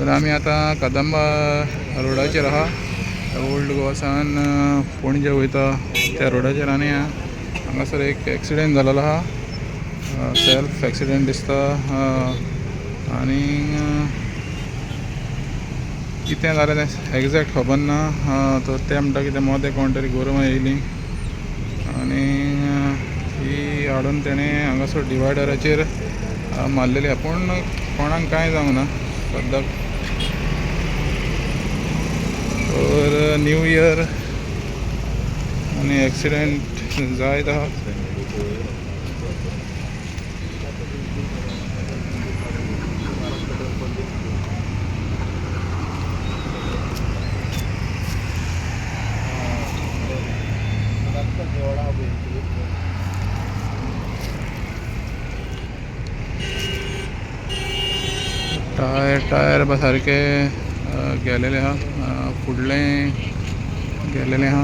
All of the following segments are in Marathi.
तर आम्ही आता कदंबा रोडाचेर आहा. ओल्ड गोवासान पणजे वयता त्या रोडाचेर आनी हांगासर एक एक्सिडेंट जाल्लो आहा. सेल्फ एक्सिडेंट दिसता. आनी कितें जालें तें एग्जॅक्ट खबर ना. तर ते म्हणटा कितें मोदें कोण तरी गोरवां येयलीं आनी ही हाडून तेणें हांगासर डिवायडराचेर मारलेली आहा. पूण कोणाक कांय जावंक ना सद्याक. तर न्यू इयर आनी एक्सिडेंट जायत आहा. टायर सारके गेलेले आहा. फुडलें गेलेलें आहा.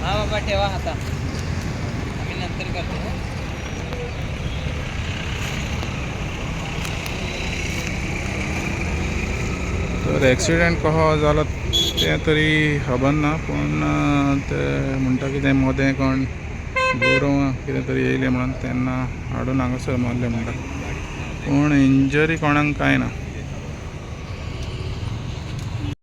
बाबा ठेवा आता, आम्ही नंतर करतो. तर एक्सिडेंट कसो जालो तें तरी खबर ना. पूण ते म्हणटा कितें मोदें कोण गोरवां कितें तरी येयलें म्हणून तेन्ना हाडून हांगासर मारलें म्हणटा. पूण इंजरी कोणाक कांय ना.